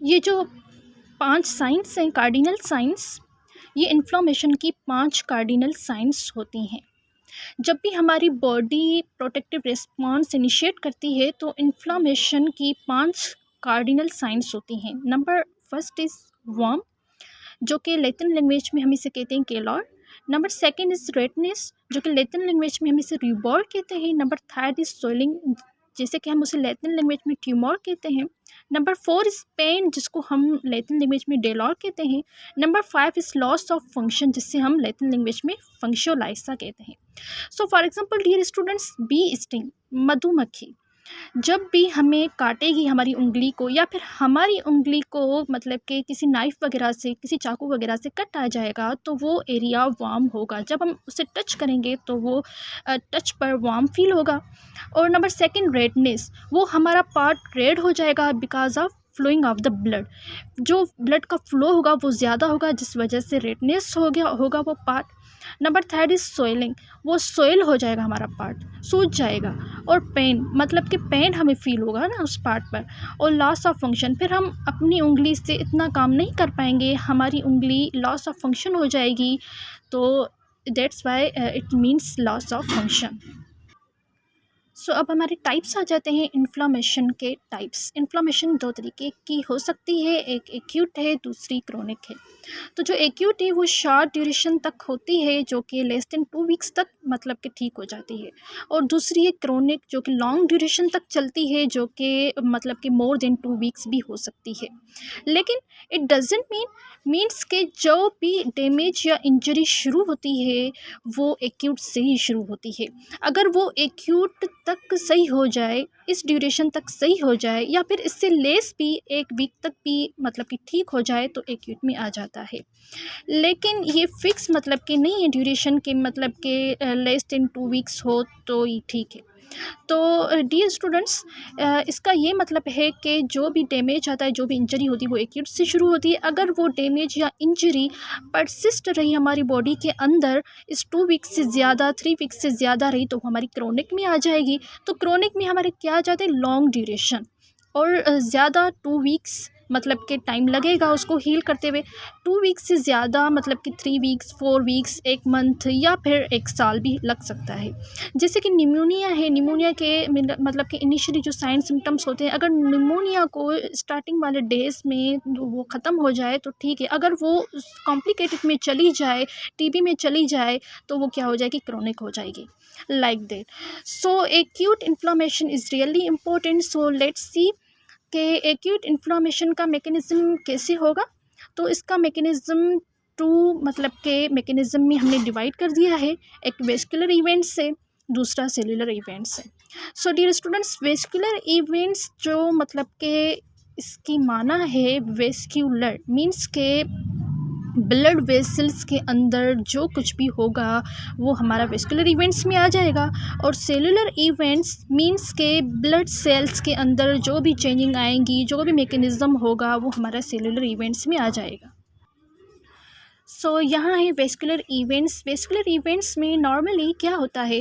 ये जो 5 साइंस हैं कार्डिनल साइंस, ये इन्फ्लेमेशन की 5 कार्डिनल साइंस होती हैं। जब भी हमारी बॉडी प्रोटेक्टिव रिस्पॉन्स इनिशिएट करती है तो इन्फ्लेमेशन की 5 कार्डिनल साइंस होती हैं। नंबर फर्स्ट इज़ वर्म, जो कि लैटिन लैंग्वेज में हम इसे कहते हैं केलॉर। नंबर सेकंड इज़ रेडनेस, जो कि लैटिन लैंग्वेज में हम इसे रूबोर कहते हैं। नंबर थर्ड इज़ स्वेलिंग, जैसे कि हम उसे लैटिन लैंग्वेज में ट्यूमर कहते हैं। नंबर 4 इज़ पेन, जिसको हम लैटिन लैंग्वेज में डेलॉर कहते हैं। Number 5 is loss of function, जिससे हम लैटिन लैंग्वेज में फंक्शोलाइसा कहते हैं। So for example dear students, bee sting, मधुमक्खी जब भी हमें काटेगी हमारी उंगली को, या फिर हमारी उंगली को मतलब कि किसी नाइफ़ वगैरह से, किसी चाकू वगैरह से कट आ जाएगा, तो वो एरिया वार्म होगा। जब हम उसे टच करेंगे तो वो टच पर वार्म फील होगा। और नंबर सेकंड रेडनेस, वो हमारा पार्ट रेड हो जाएगा because of flowing of the blood. जो ब्लड का फ्लो होगा वो ज़्यादा होगा, जिस वजह से रेडनेस हो गया होगा वो पार्ट। नंबर थर्ड इज़ सोइलिंग, वो सोइल हो जाएगा, हमारा पार्ट सूज जाएगा। और पेन, मतलब कि पेन हमें फील होगा ना उस पार्ट पर। और लॉस ऑफ फंक्शन, फिर हम अपनी उंगली से इतना काम नहीं कर पाएंगे, हमारी उंगली लॉस ऑफ फंक्शन हो जाएगी। तो that's why it means loss of function. So अब हमारे टाइप्स आ जाते हैं इन्फ्लामेशन के टाइप्स। इन्फ्लामेशन दो तरीके की हो सकती है, एक एक्यूट है, दूसरी क्रोनिक है। तो जो एक्यूट है वो शॉर्ट ड्यूरेशन तक होती है, जो कि लेस देन 2 वीक्स तक मतलब कि ठीक हो जाती है। और दूसरी है क्रोनिक, जो कि लॉन्ग ड्यूरेशन तक चलती है, जो कि मतलब कि मोर देन 2 वीक्स भी हो सकती है। लेकिन इट डजेंट मीन्स के जो भी डैमेज या इंजरी शुरू होती है वो एक्यूट से ही शुरू होती है। अगर वो एक्यूट तक सही हो जाए, इस ड्यूरेशन तक सही हो जाए, या फिर इससे लेस भी 1 वीक तक भी मतलब कि ठीक हो जाए, तो एक्यूट में आ जाता है। लेकिन ये फिक्स मतलब कि नहीं है ड्यूरेशन के, मतलब कि लेस देन 2 वीक्स हो तो ये ठीक है। तो डियर स्टूडेंट्स, इसका ये मतलब है कि जो भी डैमेज आता है, जो भी इंजरी होती है, वो एक्यूट से शुरू होती है। अगर वो डैमेज या इंजरी परसिस्ट रही हमारी बॉडी के अंदर, इस 2 वीक्स से ज़्यादा, 3 वीक्स से ज़्यादा रही, तो हमारी क्रोनिक में आ जाएगी। तो क्रोनिक में हमारे क्या आ जाते हैं, लॉन्ग ड्यूरेशन, और ज़्यादा 2 वीक्स मतलब कि टाइम लगेगा उसको हील करते हुए। 2 वीक्स से ज़्यादा मतलब कि 3 वीक्स, 4 वीक्स, 1 मंथ, या फिर 1 साल भी लग सकता है। जैसे कि निमोनिया है, निमोनिया के मतलब कि इनिशियली जो साइन सिम्टम्स होते हैं, अगर निमोनिया को स्टार्टिंग वाले डेज़ में वो ख़त्म हो जाए तो ठीक है। अगर वो कॉम्प्लिकेटेड में चली जाए, टीबी में चली जाए, तो वो क्या हो जाएगी, क्रोनिक हो जाएगी, like that. So acute inflammation is really important. So let's see कि एक्यूट इन्फ्लेमेशन का मैकेनिज़्म कैसे होगा। तो इसका मैकेनिज़्म 2 मतलब के मैकेनिज़्म में हमने डिवाइड कर दिया है। एक वेस्कुलर इवेंट्स है, दूसरा सेलुलर इवेंट्स है। So dear students, vascular events जो मतलब के इसकी माना है वेस्क्यूलर, मीन्स के ब्लड वेसल्स के अंदर जो कुछ भी होगा वो हमारा वेस्कुलर इवेंट्स में आ जाएगा। और सेलुलर इवेंट्स मींस के ब्लड सेल्स के अंदर जो भी चेंजिंग आएंगी, जो भी मैकेनिज़्म होगा, वो हमारा सेलुलर इवेंट्स में आ जाएगा। सो यहाँ है वेस्कुलर इवेंट्स। वेस्कुलर इवेंट्स में नॉर्मली क्या होता है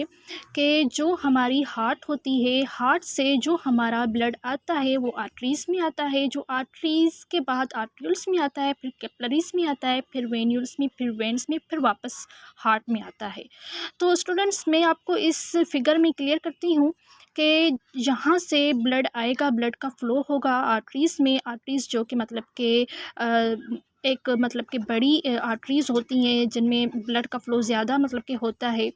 कि जो हमारी हार्ट होती है, हार्ट से जो हमारा ब्लड आता है वो आर्टरीज़ में आता है, जो आर्टरीज़ के बाद आर्ट्रियोल्स में आता है, फिर कैपिलरीज़ में आता है, फिर वेन्यूल्स में, फिर वेन्स में, फिर वापस हार्ट में आता है। तो स्टूडेंट्स, मैं आपको इस फिगर में क्लियर करती हूँ कि यहाँ से ब्लड आएगा, ब्लड का फ्लो होगा आर्टरीज़ में। आर्टरीज़ जो कि मतलब के एक मतलब कि बड़ी आर्टरीज़ होती हैं जिनमें ब्लड का फ़्लो ज़्यादा मतलब कि होता है।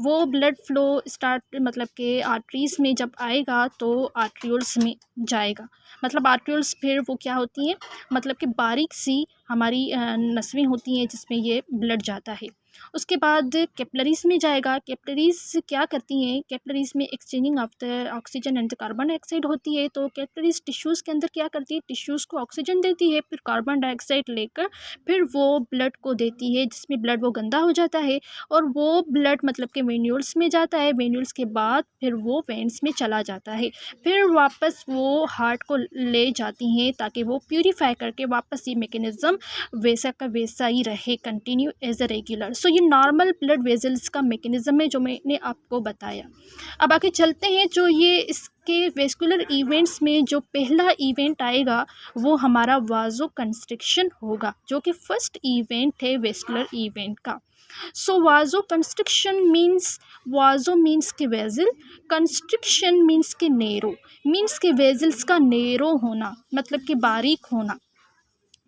वो ब्लड फ़्लो स्टार्ट मतलब कि आर्टरीज़ में जब आएगा तो आर्ट्रियोल्स में जाएगा। मतलब आर्ट्रियोल्स फिर वो क्या होती हैं, मतलब कि बारीक सी हमारी नसों होती हैं जिसमें ये ब्लड जाता है। उसके बाद कैपिलरीज़ में जाएगा। कैपिलरीज़ क्या करती हैं, कैपिलरीज़ में exchanging of the oxygen and carbon dioxide होती है। तो कैपिलरीज़ टिश्यूज़ के अंदर क्या करती है, टिश्यूज़ को ऑक्सीजन देती है, फिर कार्बन डाइऑक्साइड लेकर फिर वो ब्लड को देती है, जिसमें ब्लड वो गंदा हो जाता है, और वो ब्लड मतलब कि वेन्यूल्स में जाता है। वेन्यूल्स के बाद फिर वो वेन्स में चला जाता है, फिर वापस वो हार्ट को ले जाती हैं ताकि वो प्यूरीफाई करके वापस ये मैकेनिज़्म वैसा का वैसा ही रहे, कंटिन्यू एज अ रेगुलर। सो ये नॉर्मल ब्लड वेजल्स का मैकेनिज़्म है जो मैंने आपको बताया। अब आगे चलते हैं, जो ये के वेस्कुलर इवेंट्स में जो पहला इवेंट आएगा वो हमारा वाजो कंस्ट्रिक्शन होगा, जो कि फर्स्ट इवेंट है वेस्कुलर इवेंट का। सो वाजो कंस्ट्रिक्शन मीन्स, वाजो मीन्स के वेजल, कंस्ट्रिक्शन मीन्स के नेरो, मीन्स के वेजल्स का नेरो होना, मतलब कि बारीक होना।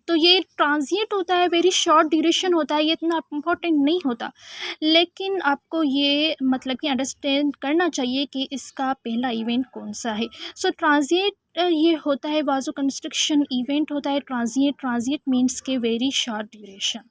तो ये ट्रांजिएंट होता है, वेरी शॉर्ट ड्यूरेशन होता है, ये इतना इम्पोर्टेंट नहीं होता, लेकिन आपको ये मतलब कि अंडरस्टैंड करना चाहिए कि इसका पहला इवेंट कौन सा है। सो ट्रांजिएंट ये होता है, वाजो कंस्ट्रिक्शन इवेंट होता है ट्रांजिएंट। ट्रांजिएंट मीन्स के वेरी शॉर्ट ड्यूरेशन।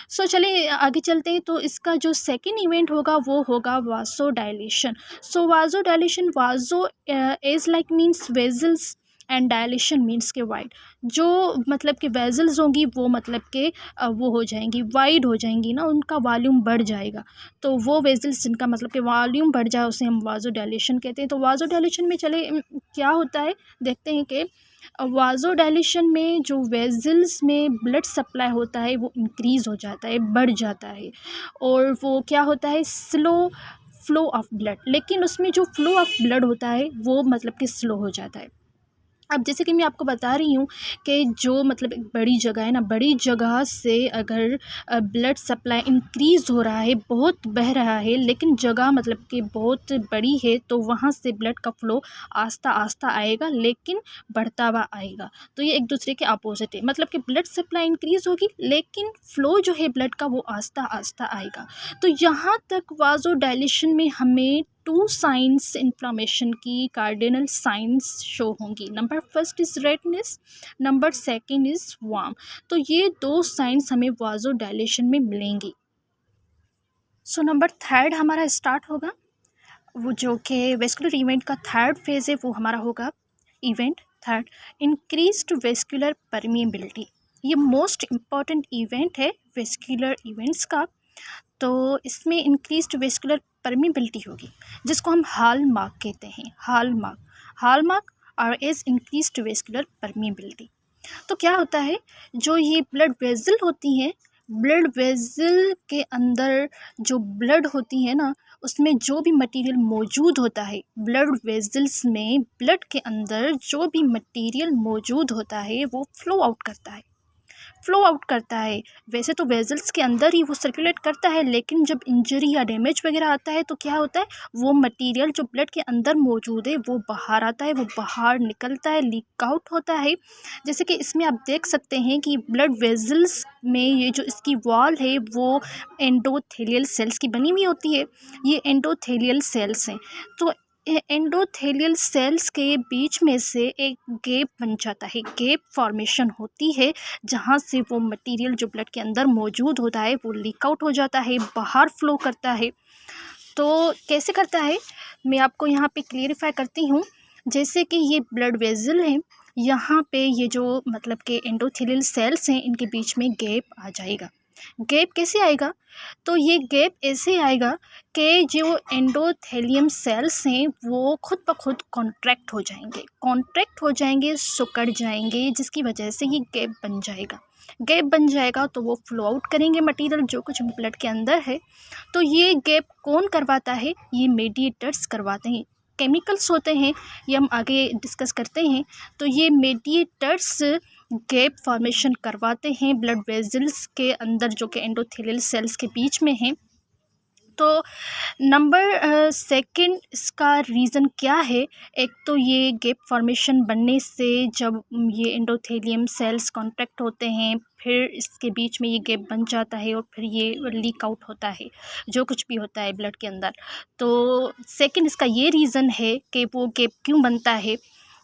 सो चलिए आगे चलते हैं। तो इसका जो सेकेंड इवेंट होगा वो होगा vasodilation. So vasodilation, vaso as like means vessels and dilation means के वाइड, जो मतलब कि वेजल्स होंगी वो मतलब के वो हो जाएंगी, वाइड हो जाएंगी ना, उनका वॉल्यूम बढ़ जाएगा। तो वो वेजल्स जिनका मतलब कि वॉल्यूम बढ़ जाए उसे हम वाजो डायलेशन कहते हैं। तो वाजो डायलेशन में चले क्या होता है देखते हैं कि वाजो डायलेशन में जो वेजल्स में ब्लड सप्लाई होता है वो इंक्रीज़ हो जाता है, बढ़ जाता है, और वो क्या होता है, स्लो फ्लो ऑफ ब्लड। लेकिन उसमें जो फ्लो ऑफ ब्लड होता है वो मतलब कि स्लो हो जाता है। अब जैसे कि मैं आपको बता रही हूँ कि जो मतलब एक बड़ी जगह है ना, बड़ी जगह से अगर ब्लड सप्लाई इंक्रीज़ हो रहा है, बहुत बह रहा है, लेकिन जगह मतलब कि बहुत बड़ी है, तो वहाँ से ब्लड का फ्लो आस्ता आस्ता आएगा लेकिन बढ़ता हुआ आएगा। तो ये एक दूसरे के अपोजिट है, मतलब कि ब्लड सप्लाई इंक्रीज़ होगी लेकिन फ़्लो जो है ब्लड का वो आस्ता आस्ता आएगा। तो यहाँ तक वाजो डायलेशन में हमें टू साइंस इन्फ्लामेशन की, कार्डिनल साइंस शो होंगी। Number first is redness, number second is warm. तो ये दो साइंस हमें वाजो डायलेशन में मिलेंगी। सो नंबर थर्ड हमारा स्टार्ट होगा, वो जो कि वेस्कुलर इवेंट का थर्ड फेज़ है वो हमारा होगा event third, increased vascular permeability. ये मोस्ट इम्पॉर्टेंट इवेंट है वेस्कुलर इवेंट्स का। तो इसमें इंक्रीज्ड वेस्कुलर परमिबिलिटी होगी, जिसको हम हॉल मार्क कहते हैं। हॉल मार्क और इज इंक्रीज्ड वेस्कुलर परमिबिलिटी। तो क्या होता है, जो ये ब्लड वेजल होती हैं, ब्लड वेजल के अंदर जो ब्लड होती है ना, उसमें जो भी मटेरियल मौजूद होता है, ब्लड वेजल्स में ब्लड के अंदर जो भी मटेरियल मौजूद होता है वो फ्लो आउट करता है, फ्लो आउट करता है। वैसे तो वेजल्स के अंदर ही वो सर्कुलेट करता है, लेकिन जब इंजरी या डैमेज वगैरह आता है तो क्या होता है, वो मटेरियल जो ब्लड के अंदर मौजूद है वो बाहर आता है, वो बाहर निकलता है, लीक आउट होता है। जैसे कि इसमें आप देख सकते हैं कि ब्लड वेजल्स में ये जो इसकी वॉल है वो एंडोथेलियल सेल्स की बनी हुई होती है। ये एंडोथेलियल सेल्स हैं। तो एंडोथेलियल सेल्स के बीच में से एक गैप बन जाता है, गैप फॉर्मेशन होती है, जहाँ से वो मटेरियल जो ब्लड के अंदर मौजूद होता है वो लीक आउट हो जाता है, बाहर फ्लो करता है। तो कैसे करता है मैं आपको यहाँ पे क्लियरिफाई करती हूँ। जैसे कि ये ब्लड वेजल है, यहाँ पे ये जो मतलब के एंडोथेलियल सेल्स हैं इनके बीच में गैप आ जाएगा। गैप कैसे आएगा, तो ये गैप ऐसे आएगा कि जो एंडोथेलियम सेल्स हैं वो खुद ब खुद कॉन्ट्रैक्ट हो जाएंगे, सिकुड़ जाएंगे, जिसकी वजह से ये गैप बन जाएगा तो वो फ्लो आउट करेंगे मटेरियल जो कुछ ब्लड के अंदर है। तो ये गैप कौन करवाता है, ये मेडिएटर्स करवाते हैं, केमिकल्स होते हैं, ये हम आगे डिस्कस करते हैं। तो ये मेडिएटर्स गैप फॉर्मेशन करवाते हैं ब्लड वेजल्स के अंदर जो कि एंडोथेलियल सेल्स के बीच में हैं। तो नंबर सेकंड इसका रीज़न क्या है, एक तो ये गैप फॉर्मेशन बनने से जब ये एंडोथेलियम सेल्स कॉन्ट्रैक्ट होते हैं, फिर इसके बीच में ये गैप बन जाता है और फिर ये लीक आउट होता है जो कुछ भी होता है ब्लड के अंदर। तो सेकंड इसका ये रीज़न है कि वो गैप क्यों बनता है,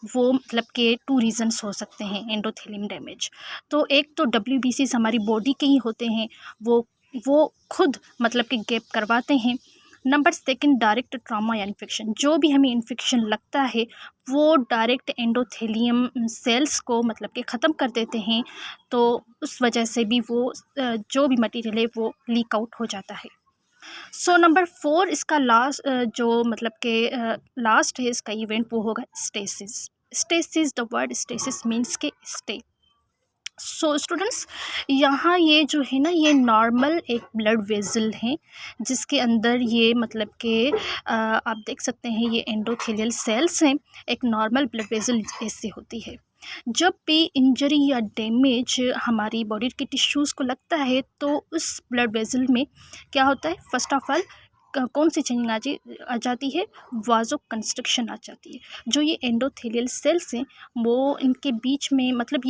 वो मतलब के टू रीज़न्स हो सकते हैं एंडोथेलियम डैमेज। तो एक तो WBCs हमारी बॉडी के ही होते हैं, वो खुद मतलब कि गैप करवाते हैं। नंबर सेकंड डायरेक्ट ट्रॉमा या इन्फेक्शन, जो भी हमें इन्फेक्शन लगता है वो डायरेक्ट एंडोथेलियम सेल्स को मतलब कि ख़त्म कर देते हैं, तो उस वजह से भी वो जो भी मटेरियल है वो लीक आउट हो जाता है। सो नंबर 4 इसका लास्ट जो मतलब के लास्ट है इसका इवेंट वो होगा stasis. The word stasis means के स्टे। सो स्टूडेंट्स, यहाँ ये जो है ना, ये नॉर्मल एक ब्लड वेसल है जिसके अंदर ये मतलब कि आप देख सकते हैं ये एंडोथेलियल सेल्स हैं। एक नॉर्मल ब्लड वेसल ऐसे होती है। जब भी इंजरी या डैमेज हमारी बॉडी के टिश्यूज़ को लगता है तो उस ब्लड वेसल में क्या होता है, फर्स्ट ऑफ ऑल कौन सी चेंजिंग आ जाती है, वाजो कंस्ट्रक्शन आ जाती है। जो ये एंडोथेलियल सेल्स हैं वो इनके बीच में मतलब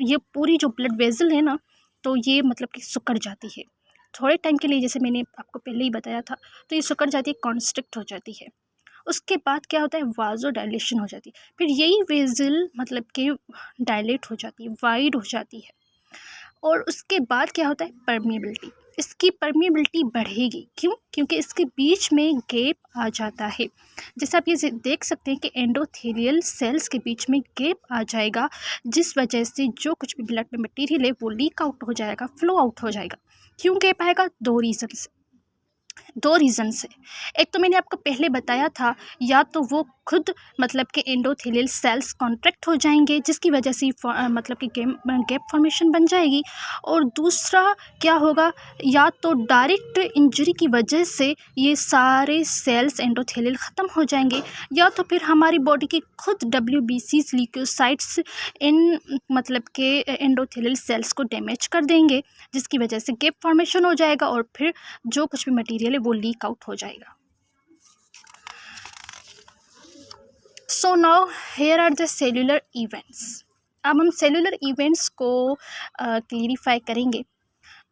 ये पूरी जो ब्लड वेसल है ना, तो ये मतलब कि सिकुड़ जाती है थोड़े टाइम के लिए, जैसे मैंने आपको पहले ही बताया था। तो ये सिकुड़ जाती है, कॉन्स्ट्रिक्ट हो जाती है। उसके बाद क्या होता है, वाजो डायलेशन हो जाती है। फिर यही वेसल मतलब कि डायलेट हो जाती है, वाइड हो जाती है। और उसके बाद क्या होता है, परमिएबिलिटी। इसकी परमिएबिलिटी बढ़ेगी। क्यों? क्योंकि इसके बीच में गैप आ जाता है। जैसे आप ये देख सकते हैं कि एंडोथेलियल सेल्स के बीच में गैप आ जाएगा, जिस वजह से जो कुछ भी ब्लड में मटेरियल है वो लीक आउट हो जाएगा, फ्लो आउट हो जाएगा। क्यों गैप आएगा? दो रीज़न से। एक तो मैंने आपको पहले बताया था, या तो वो खुद मतलब कि एंडोथेलियल सेल्स कॉन्ट्रैक्ट हो जाएंगे जिसकी वजह से मतलब कि गैप फॉर्मेशन बन जाएगी। और दूसरा क्या होगा, या तो डायरेक्ट इंजरी की वजह से ये सारे सेल्स एंडोथेलियल ख़त्म हो जाएंगे, या तो फिर हमारी बॉडी की खुद WBCs ल्यूकोसाइट्स इन मतलब के एंडोथेलियल सेल्स को डैमेज कर देंगे, जिसकी वजह से गैप फॉर्मेशन हो जाएगा और फिर जो कुछ भी मटेरियल है वो लीक आउट हो जाएगा। So now here are the cellular events. अब हम सेल्यूलर इवेंट्स को क्लियरिफाई करेंगे।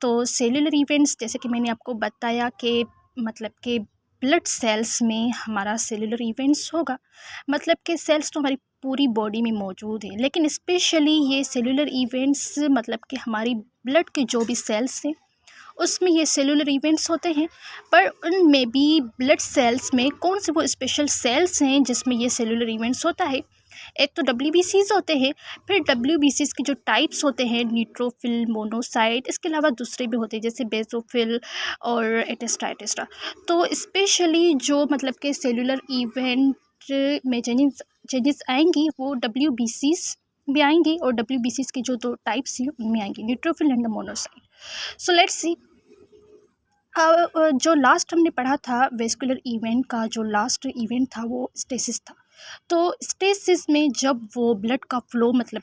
तो सेल्यूलर इवेंट्स, जैसे कि मैंने आपको बताया कि मतलब कि ब्लड सेल्स में हमारा सेल्यूलर इवेंट्स होगा। मतलब कि सेल्स तो हमारी पूरी बॉडी में मौजूद है, लेकिन स्पेशली ये सेल्यूलर इवेंट्स मतलब कि हमारी ब्लड के जो भी सेल्स हैं उसमें ये सेलुलर इवेंट्स होते हैं। पर उनमें भी ब्लड सेल्स में कौन से वो स्पेशल सेल्स हैं जिसमें ये सेलुलर इवेंट्स होता है। एक तो WBCs होते हैं। फिर WBCs के जो टाइप्स होते हैं, न्यूट्रोफिल, मोनोसाइट, इसके अलावा दूसरे भी होते हैं जैसे बेसोफिल और एटेस्टा एटेस्टा। तो स्पेशली जो मतलब के सेलुलर इवेंट में चेंजेस आएंगी वो WBCs भी आएंगी, और WBCs की जो दो टाइप्स हैं उनमें आएंगी, neutrophil and monocyte. So let's see, जो लास्ट हमने पढ़ा था वेस्कुलर इवेंट का, जो लास्ट इवेंट था वो स्टेसिस था। तो स्टेसिस में जब वो ब्लड का फ्लो मतलब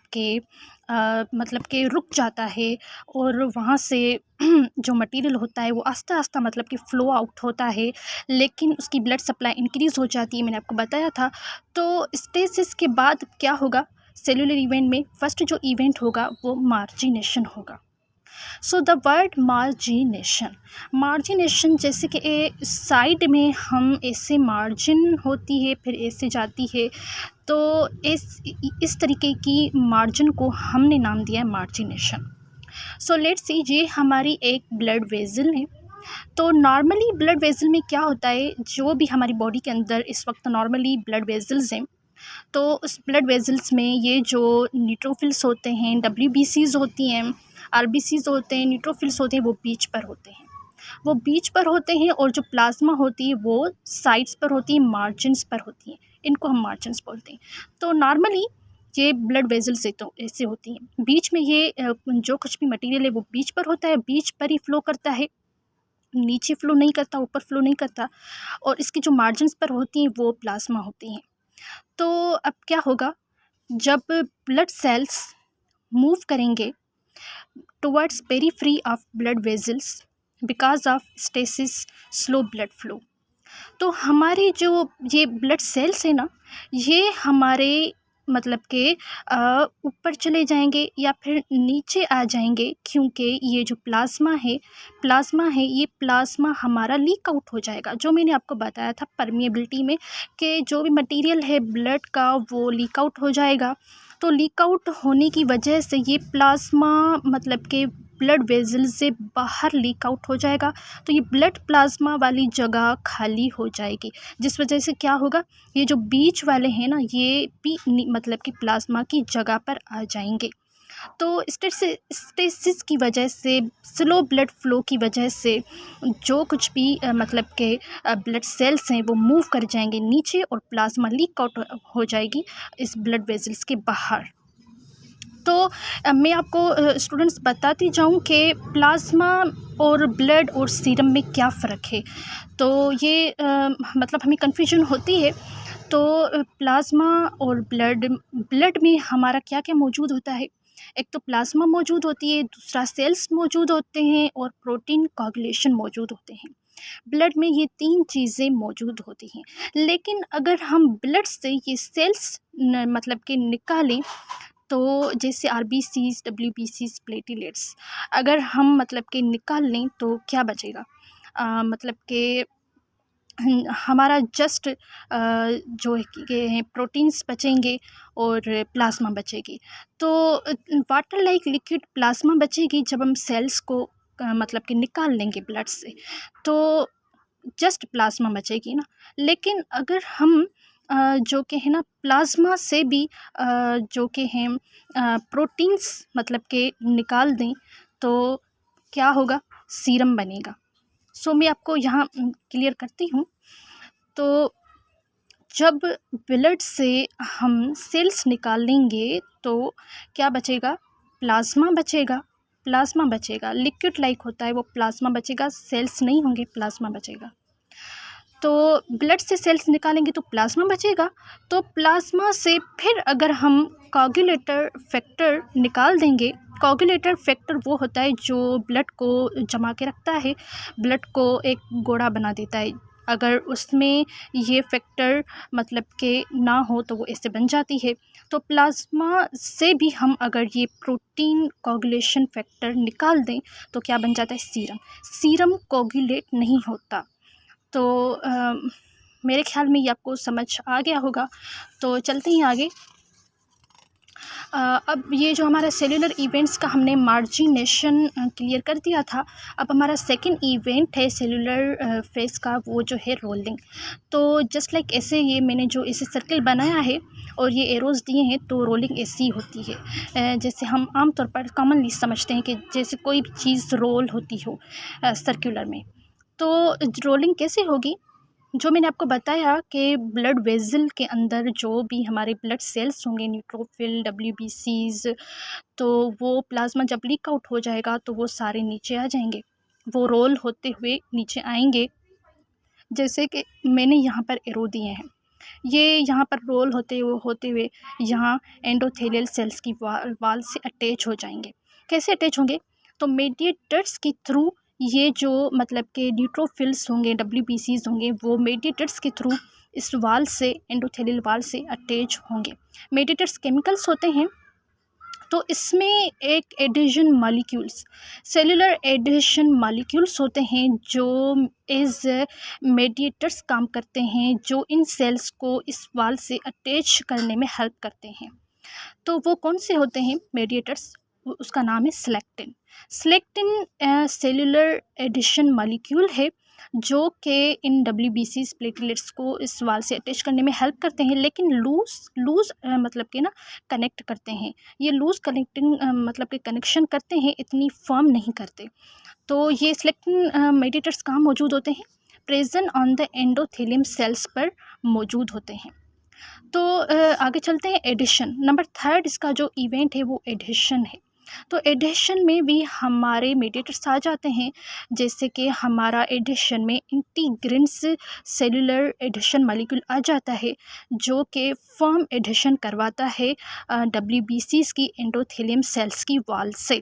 के रुक जाता है और वहाँ से जो मटेरियल होता है वो आस्ता आस्ता मतलब कि फ़्लो आउट होता है, लेकिन उसकी ब्लड सप्लाई इंक्रीज़ हो जाती है, मैंने आपको बताया था। तो स्टेसिस के बाद क्या होगा, सेलुलर इवेंट में फर्स्ट जो इवेंट होगा वो मार्जिनेशन होगा। सो द वर्ड मार्जिनेशन जैसे कि साइड में हम ऐसे मार्जिन होती है फिर ऐसे जाती है, तो इस तरीके की मार्जिन को हमने नाम दिया है मार्जिनेशन। सो लेट्स सी, ये हमारी एक ब्लड वेसल है। तो नॉर्मली ब्लड वेसल में क्या होता है, जो भी हमारी बॉडी के अंदर इस वक्त नॉर्मली ब्लड वेसल्स हैं, तो उस ब्लड वेसल्स में ये जो न्यूट्रोफिल्स होते हैं, WBCs होती हैं, RBCs होते हैं, न्यूट्रोफिल्स होते हैं, वो बीच पर होते हैं। वो बीच पर होते हैं और जो प्लाज्मा होती है वो साइड्स पर होती है, मार्जिन्स पर होती हैं। इनको हम मार्जिन्स बोलते हैं। तो नॉर्मली ये ब्लड वेसल्स से तो ऐसे होती हैं, बीच में ये जो कुछ भी मटेरियल है वो बीच पर होता है, बीच पर ही फ्लो करता है, नीचे फ्लो नहीं करता, ऊपर फ्लो नहीं करता। और इसकी जो मार्जिन्स पर होती हैं वो प्लाज्मा होती हैं। तो अब क्या होगा, जब ब्लड सेल्स मूव करेंगे towards periphery of blood vessels because of stasis, slow blood flow, तो हमारे जो ये ब्लड सेल्स है ना, ये हमारे मतलब के ऊपर चले जाएंगे या फिर नीचे आ जाएंगे, क्योंकि ये जो प्लाज्मा है ये प्लाज्मा हमारा लीक आउट हो जाएगा। जो मैंने आपको बताया था परमिएबिलिटी में कि जो भी मटेरियल है ब्लड का वो लीक आउट हो जाएगा। तो लीक आउट होने की वजह से ये प्लाज्मा मतलब के ब्लड वेसल से बाहर लीक आउट हो जाएगा, तो ये ब्लड प्लाज्मा वाली जगह खाली हो जाएगी, जिस वजह से क्या होगा, ये जो बीच वाले हैं ना ये भी मतलब कि प्लाज्मा की जगह पर आ जाएंगे। तो स्टेसिस की वजह से, स्लो ब्लड फ्लो की वजह से जो कुछ भी मतलब के ब्लड सेल्स हैं वो मूव कर जाएंगे नीचे और प्लाज्मा लीक आउट हो जाएगी इस ब्लड वेसल्स के बाहर। तो मैं आपको स्टूडेंट्स बताती जाऊँ कि प्लाज़्मा और ब्लड और सीरम में क्या फ़र्क है। तो ये मतलब हमें कन्फ्यूजन होती है। तो प्लाज़्मा और ब्लड में हमारा क्या-क्या मौजूद होता है। एक तो प्लाज़्मा मौजूद होती है, दूसरा सेल्स मौजूद होते हैं और प्रोटीन कोagulation मौजूद होते हैं। ब्लड में ये 3 चीज़ें मौजूद होती हैं। लेकिन अगर हम ब्लड से ये सेल्स मतलब कि निकालें, तो जैसे आरबीसीज़, डब्ल्यूबीसीज़, प्लेटलेट्स अगर हम मतलब कि निकाल लें तो क्या बचेगा? मतलब कि हमारा जस्ट जो है कि प्रोटीन्स बचेंगे और प्लाज़्मा बचेगी। तो वाटर लाइक लिक्विड प्लाज़्मा बचेगी जब हम सेल्स को मतलब कि निकाल लेंगे ब्लड से, तो जस्ट प्लाज़्मा बचेगी ना। लेकिन अगर हम जो कि है ना प्लाज़्मा से भी जो कि हैं प्रोटीन्स मतलब के निकाल दें, तो क्या होगा? सीरम बनेगा। सो मैं आपको यहाँ क्लियर करती हूँ। तो जब ब्लड से हम सेल्स निकाल लेंगे तो क्या बचेगा? प्लाज़्मा बचेगा। लिक्विड लाइक होता है वो प्लाज़्मा बचेगा, सेल्स नहीं होंगे, प्लाज़्मा बचेगा। तो ब्लड से सेल्स निकालेंगे तो प्लाज़्मा बचेगा। तो प्लाज़्मा से फिर अगर हम कोagulator फैक्टर निकाल देंगे। कोagulator फैक्टर वो होता है जो ब्लड को जमा के रखता है, ब्लड को एक गोला बना देता है। अगर उसमें ये फैक्टर मतलब के ना हो तो वो ऐसे बन जाती है। तो प्लाज़्मा से भी हम अगर ये प्रोटीन कोagulation फैक्टर निकाल दें तो क्या बन जाता है? सीरम। सीरम कोagulate नहीं होता। तो मेरे ख़्याल में ये आपको समझ आ गया होगा। तो चलते हैं आगे। अब ये जो हमारा सेलुलर इवेंट्स का हमने मार्जिनेशन क्लियर कर दिया था। अब हमारा सेकंड इवेंट है सेलुलर फेज़ का, वो जो है रोलिंग। तो जस्ट लाइक ऐसे ये मैंने जो ऐसे सर्कल बनाया है और ये एरोज़ दिए हैं, तो रोलिंग ऐसी होती है। जैसे हम आम तौर पर कॉमनली समझते हैं कि जैसे कोई भी चीज़ रोल होती हो सर्कुलर में। तो रोलिंग कैसे होगी? जो मैंने आपको बताया कि ब्लड वेज़ल के अंदर जो भी हमारे ब्लड सेल्स होंगे, न्यूट्रोफिल, डब्ल्यूबीसीज़, तो वो प्लाज़्मा जब लीक आउट हो जाएगा तो वो सारे नीचे आ जाएंगे, वो रोल होते हुए नीचे आएंगे। जैसे कि मैंने यहाँ पर एरो दिए हैं, ये यहाँ पर रोल होते हुए यहाँ एंडोथेलियल सेल्स की वाल से अटैच हो जाएंगे। कैसे अटैच होंगे? तो मेडिएटर्स के थ्रू ये जो मतलब के न्यूट्रोफिल्स होंगे, डब्ल्यूबीसीज़ होंगे, वो मेडिएटर्स के थ्रू इस वाल से, एंडोथेलियल वाल से अटैच होंगे। मेडिएटर्स केमिकल्स होते हैं। तो इसमें एक adhesion molecules, cellular adhesion molecules होते हैं जो एज मेडिएटर्स काम करते हैं, जो इन सेल्स को इस वाल से अटैच करने में हेल्प करते हैं। तो वो कौन से होते हैं मेडिएटर्स? उसका नाम है selectin. Selectin cellular adhesion molecule है जो कि इन डब्ल्यूबीसीज़ प्लेटलेट्स को इस वाल से अटैच करने में हेल्प करते हैं, लेकिन लूज़ मतलब कि ना कनेक्ट करते हैं। ये लूज़ कनेक्टिंग मतलब कि कनेक्शन करते हैं, इतनी फर्म नहीं करते। तो ये सिलेक्टिन मेडिएटर्स कहाँ मौजूद होते हैं? Present on the endothelium cells पर मौजूद होते हैं। तो आगे चलते हैं एडिशन। नंबर थर्ड इसका जो इवेंट है वो एडिशन है। तो एडिशन में भी हमारे मेडिएटर्स आ जाते हैं, जैसे कि हमारा एडिशन में इंटीग्रिन्स सेलुलर एडिशन मॉलिक्यूल आ जाता है जो कि फर्म एडिशन करवाता है डब्ल्यूबीसीज़ की एंडोथेलियम सेल्स की वाल से।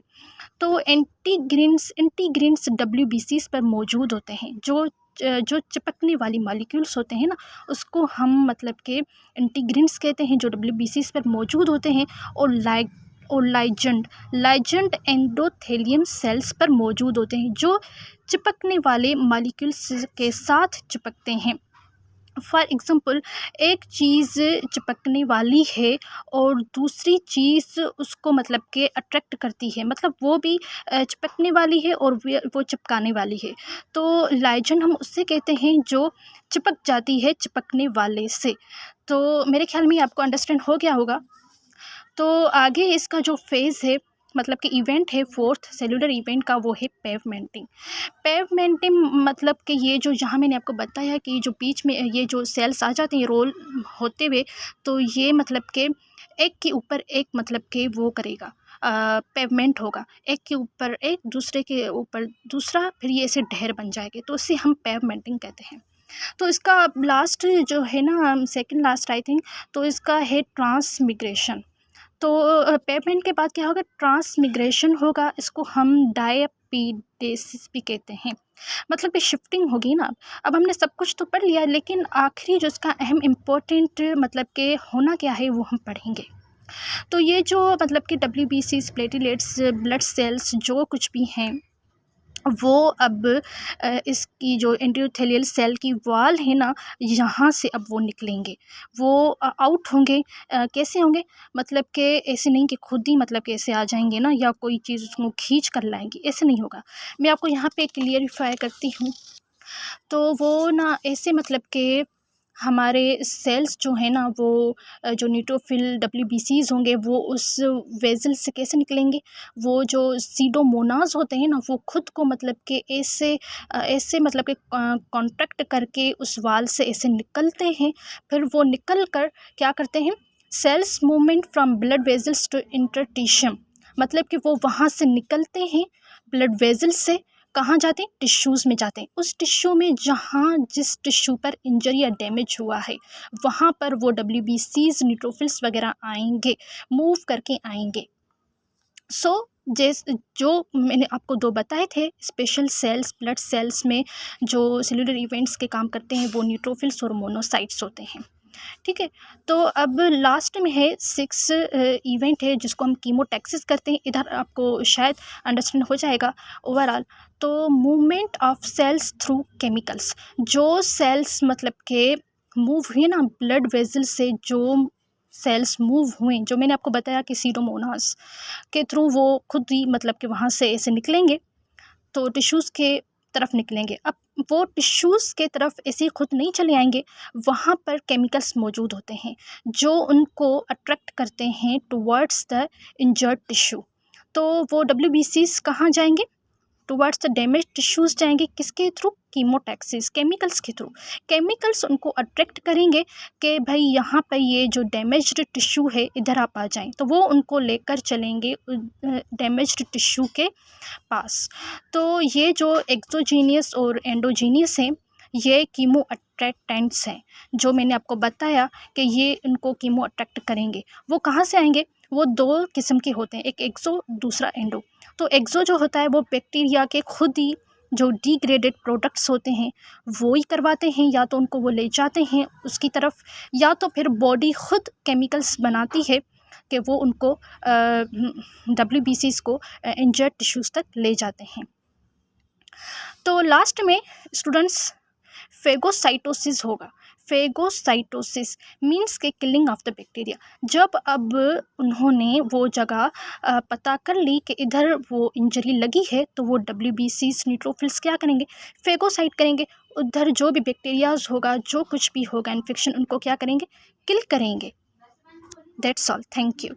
तो इंटीग्रिन्स डब्ल्यूबीसीज़ पर मौजूद होते हैं, जो चिपकने वाली मॉलिक्यूल्स होते हैं ना, उसको हम मतलब के इंटीग्रिन्स कहते हैं, जो डब्ल्यूबीसीज़ पर मौजूद होते हैं। और लाइजेंड एंडोथेलियम सेल्स पर मौजूद होते हैं, जो चिपकने वाले मॉलिक्यूल्स के साथ चिपकते हैं। फॉर एग्ज़ाम्पल, एक चीज़ चिपकने वाली है और दूसरी चीज़ उसको मतलब के अट्रैक्ट करती है, मतलब वो भी चिपकने वाली है और वो चिपकाने वाली है। तो लाइजेंड हम उससे कहते हैं जो चिपक जाती है चिपकने वाले से। तो मेरे ख्याल में आपको अंडरस्टैंड हो गया होगा। तो आगे इसका जो फेज़ है मतलब कि इवेंट है फोर्थ सेलुलर इवेंट का, वो है पेवमेंटिंग मतलब कि ये जो जहाँ मैंने आपको बताया कि जो बीच में ये जो सेल्स आ जाते हैं रोल होते हुए, तो ये मतलब कि एक के ऊपर एक मतलब कि वो करेगा, पेवमेंट होगा, एक के ऊपर एक, दूसरे के ऊपर दूसरा, फिर ये ऐसे ढेर बन जाएंगे, तो इसे हम पेवमेंटिंग कहते हैं। तो इसका लास्ट जो है ना, सेकंड लास्ट आई थिंक, तो इसका है ट्रांसमिग्रेशन। तो पेवमेंट के बाद क्या होगा, ट्रांसमिग्रेशन होगा, इसको हम डायपीडेसिस भी कहते हैं। मतलब कि शिफ्टिंग होगी ना। अब हमने सब कुछ तो पढ़ लिया, लेकिन आखिरी जो इसका अहम इम्पोर्टेंट मतलब कि होना क्या है वो हम पढ़ेंगे। तो ये जो मतलब कि WBCs, प्लेटलेट्स, ब्लड सेल्स जो कुछ भी हैं, वो अब इसकी जो एंडोथेलियल सेल की वॉल है ना, यहाँ से अब वो निकलेंगे, वो आउट होंगे। कैसे होंगे, मतलब कि ऐसे नहीं कि खुद ही मतलब कि ऐसे आ जाएंगे ना, या कोई चीज़ उसको खींच कर लाएंगी, ऐसे नहीं होगा। मैं आपको यहाँ पे क्लियरिफाई करती हूँ। तो वो ना ऐसे मतलब कि हमारे सेल्स जो है ना, वो जो न्यूट्रोफिल WBCs होंगे, वो उस वेज़ल से कैसे निकलेंगे, वो जो सीडोमोनास होते हैं ना, वो खुद को मतलब कि ऐसे मतलब कि कॉन्ट्रैक्ट करके उस वाल से ऐसे निकलते हैं। फिर वो निकल कर क्या करते हैं, cells movement from blood vessels to interstitium, मतलब कि वो वहाँ से निकलते हैं ब्लड वेजल से, कहाँ जाते हैं, टिश्यूज़ में जाते हैं। उस टिश्यू में जहाँ जिस टिश्यू पर इंजरी या डैमेज हुआ है, वहाँ पर वो WBCs, न्यूट्रोफिल्स वगैरह आएंगे, मूव करके आएंगे। सो जो मैंने आपको दो बताए थे स्पेशल सेल्स, ब्लड सेल्स में जो सेलुलर इवेंट्स के काम करते हैं, वो न्यूट्रोफिल्स और मोनोसाइट्स होते हैं। ठीक है। तो अब लास्ट में है 6 इवेंट है जिसको हम कीमोटैक्सिस करते हैं। इधर आपको शायद अंडरस्टैंड हो जाएगा ओवरऑल। तो movement of cells through chemicals, जो सेल्स मतलब के मूव हुए ना ब्लड वेजल से, जो सेल्स मूव हुए, जो मैंने आपको बताया कि सीडोमोनास के थ्रू वो खुद ही मतलब कि वहाँ से ऐसे निकलेंगे, तो टिश्यूज़ के तरफ निकलेंगे। अब वो टिश्यूज़ के तरफ ऐसे खुद नहीं चले आएंगे, वहाँ पर केमिकल्स मौजूद होते हैं जो उनको अट्रैक्ट करते हैं टुवर्ड्स द इंजर्ड टिश्यू। तो वो WBCs कहाँ जाएंगे, टुवर्ड्स द डैमेज टिश्यूज़ जाएंगे, किसके थ्रू, कीमोटैक्सिस, केमिकल्स के थ्रू। केमिकल्स उनको अट्रैक्ट करेंगे कि भाई यहाँ पर ये जो डैमेज्ड टिश्यू है, इधर आप आ जाएं, तो वो उनको लेकर चलेंगे डैमेज्ड टिश्यू के पास। तो ये जो एक्सोजीनियस और एंडोजीनियस हैं, ये कीमो अट्रैक्टेंट्स हैं, जो मैंने आपको बताया कि ये इनको कीमो अट्रैक्ट करेंगे। वो कहाँ से आएंगे, वो 2 किस्म के होते हैं, एक एक्सो, दूसरा एंडो। तो एक्सो जो होता है वो बैक्टीरिया के खुद ही जो डिग्रेडेड प्रोडक्ट्स होते हैं वो ही करवाते हैं, या तो उनको वो ले जाते हैं उसकी तरफ, या तो फिर बॉडी खुद केमिकल्स बनाती है कि वो उनको WBCs को इंजर्ड टिश्यूज़ तक ले जाते हैं। तो लास्ट में स्टूडेंट्स फेगोसाइटोसिस होगा। फेगोसाइटोसिस मीन्स के किलिंग ऑफ द बैक्टीरिया। जब अब उन्होंने वो जगह पता कर ली कि इधर वो इंजरी लगी है, तो वो WBCs, न्यूट्रोफिल्स क्या करेंगे, फेगोसाइट करेंगे। उधर जो भी बैक्टीरियाज होगा, जो कुछ भी होगा इन्फेक्शन, उनको क्या करेंगे, किल करेंगे। That's all, thank you.